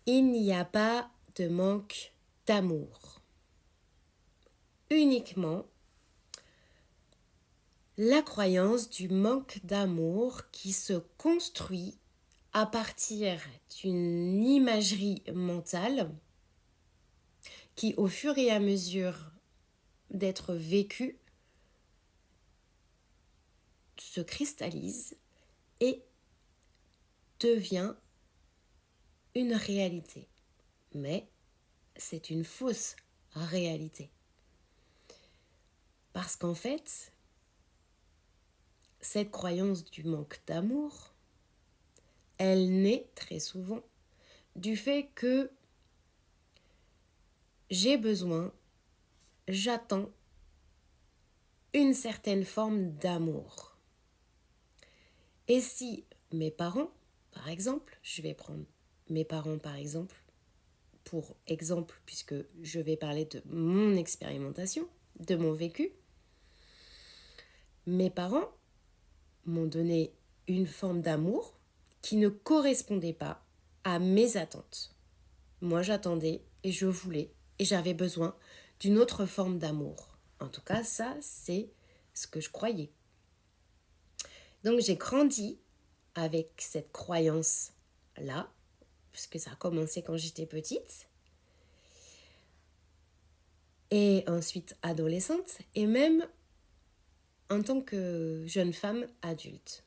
Il n'y a pas de manque d'amour. Uniquement la croyance du manque d'amour qui se construit à partir d'une imagerie mentale qui, au fur et à mesure d'être vécue, se cristallise et devient une réalité. Mais c'est une fausse réalité. Parce qu'en fait, cette croyance du manque d'amour, elle naît très souvent du fait que j'ai besoin, j'attends une certaine forme d'amour. Et si mes parents, par exemple, je vais prendre mes parents par exemple, pour exemple, puisque je vais parler de mon expérimentation, de mon vécu, mes parents m'ont donné une forme d'amour qui ne correspondait pas à mes attentes. Moi, j'attendais et je voulais et j'avais besoin d'une autre forme d'amour. En tout cas, ça, c'est ce que je croyais. Donc, j'ai grandi avec cette croyance-là, puisque ça a commencé quand j'étais petite, et ensuite adolescente, et même en tant que jeune femme adulte.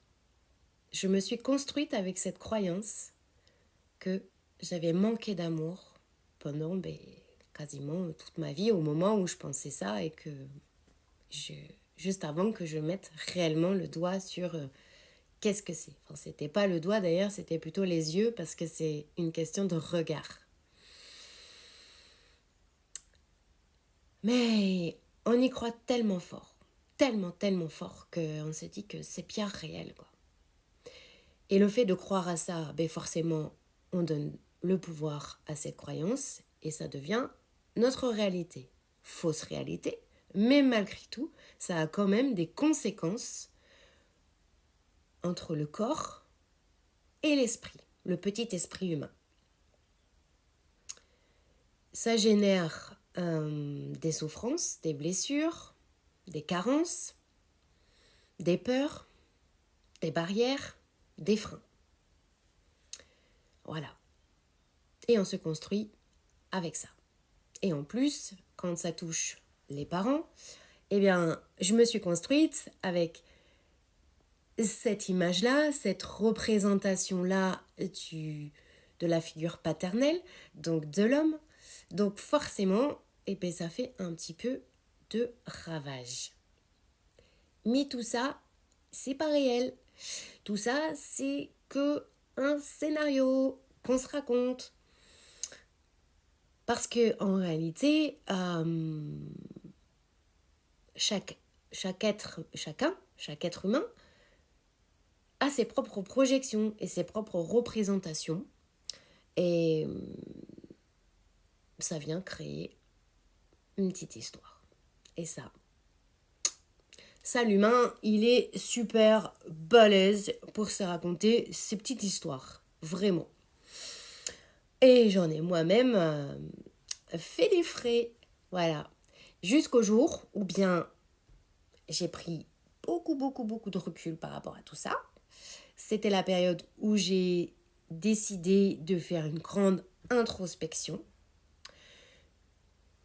Je me suis construite avec cette croyance que j'avais manqué d'amour pendant quasiment toute ma vie, au moment où je pensais ça et que juste avant que je mette réellement le doigt sur qu'est-ce que c'est. Enfin, c'était pas le doigt d'ailleurs, c'était plutôt les yeux parce que c'est une question de regard. Mais on y croit tellement fort, tellement fort qu'on se dit que c'est bien réel, quoi. Et le fait de croire à ça, forcément, on donne le pouvoir à cette croyance et ça devient notre réalité. Fausse réalité, mais malgré tout, ça a quand même des conséquences entre le corps et l'esprit, le petit esprit humain. Ça génère des souffrances, des blessures, des carences, des peurs, des barrières, des freins. Voilà. Et on se construit avec ça. Et en plus, quand ça touche les parents, eh bien, je me suis construite avec cette image-là, cette représentation-là de la figure paternelle, donc de l'homme. Donc forcément, ça fait un petit peu de ravage. Mais tout ça, c'est pas réel. Tout ça, c'est que un scénario qu'on se raconte. Parce que en réalité, chaque être humain a ses propres projections et ses propres représentations. Et ça vient créer une petite histoire. Et ça l'humain, il est super balèze pour se raconter ses petites histoires. Vraiment. Et j'en ai moi-même fait des frais. Voilà. Jusqu'au jour où bien j'ai pris beaucoup de recul par rapport à tout ça. C'était la période où j'ai décidé de faire une grande introspection.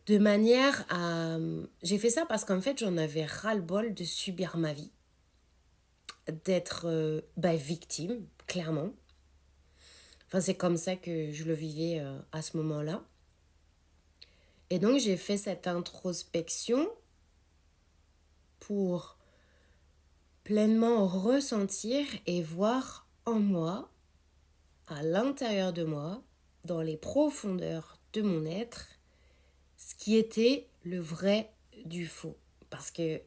De manière à... J'ai fait ça parce qu'en fait, j'en avais ras-le-bol de subir ma vie. D'être victime, clairement. Enfin, c'est comme ça que je le vivais à ce moment-là. Et donc, j'ai fait cette introspection pour pleinement ressentir et voir en moi, à l'intérieur de moi, dans les profondeurs de mon être, ce qui était le vrai du faux. Parce que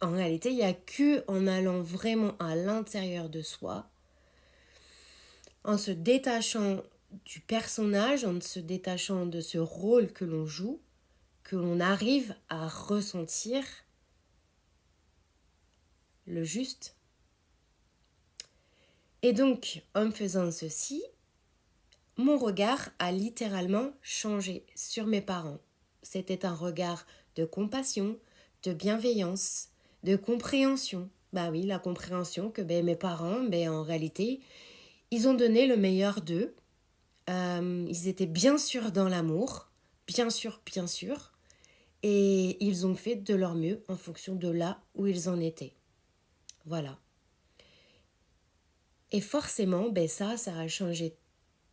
en réalité, il n'y a que en allant vraiment à l'intérieur de soi, en se détachant du personnage, en se détachant de ce rôle que l'on joue, que l'on arrive à ressentir le juste. Et donc, en faisant ceci, mon regard a littéralement changé sur mes parents. C'était un regard de compassion, de bienveillance, de compréhension. Bah oui, la compréhension que mes parents, en réalité, ils ont donné le meilleur d'eux. Ils étaient bien sûr dans l'amour, bien sûr, bien sûr. Et ils ont fait de leur mieux en fonction de là où ils en étaient. Voilà. Et forcément, ça a changé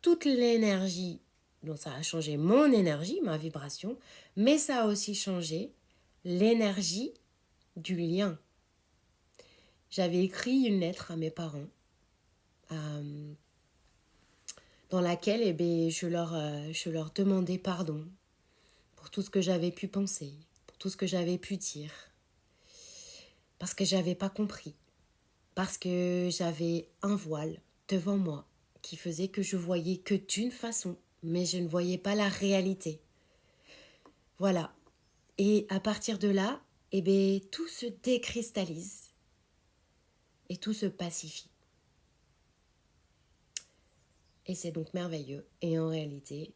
toute l'énergie. Donc ça a changé mon énergie, ma vibration, mais ça a aussi changé l'énergie du lien. J'avais écrit une lettre à mes parents dans laquelle je leur demandais pardon pour tout ce que j'avais pu penser, pour tout ce que j'avais pu dire, parce que j'avais pas compris, parce que j'avais un voile devant moi qui faisait que je voyais que d'une façon, mais je ne voyais pas la réalité. Voilà. Et à partir de là, tout se décristallise et tout se pacifie. Et c'est donc merveilleux. Et en réalité,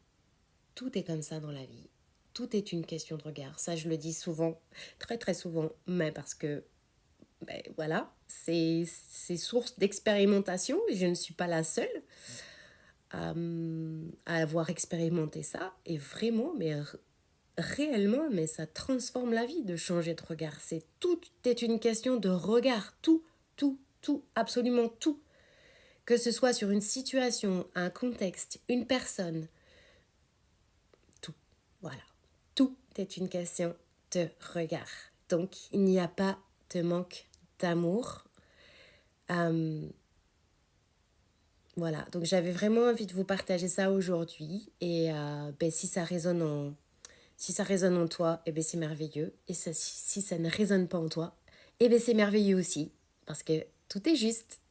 tout est comme ça dans la vie. Tout est une question de regard. Ça, je le dis souvent, très très souvent, mais parce que, voilà, c'est source d'expérimentation. Je ne suis pas la seule à avoir expérimenté ça. Et vraiment, réellement, mais ça transforme la vie de changer de regard. Tout est une question de regard. Tout, tout, tout, absolument tout. Que ce soit sur une situation, un contexte, une personne, tout. Voilà. Tout est une question de regard. Donc, il n'y a pas de manque d'amour. Voilà. Donc, j'avais vraiment envie de vous partager ça aujourd'hui. Et si ça résonne en toi, c'est merveilleux. Et si ça ne résonne pas en toi, c'est merveilleux aussi. Parce que tout est juste.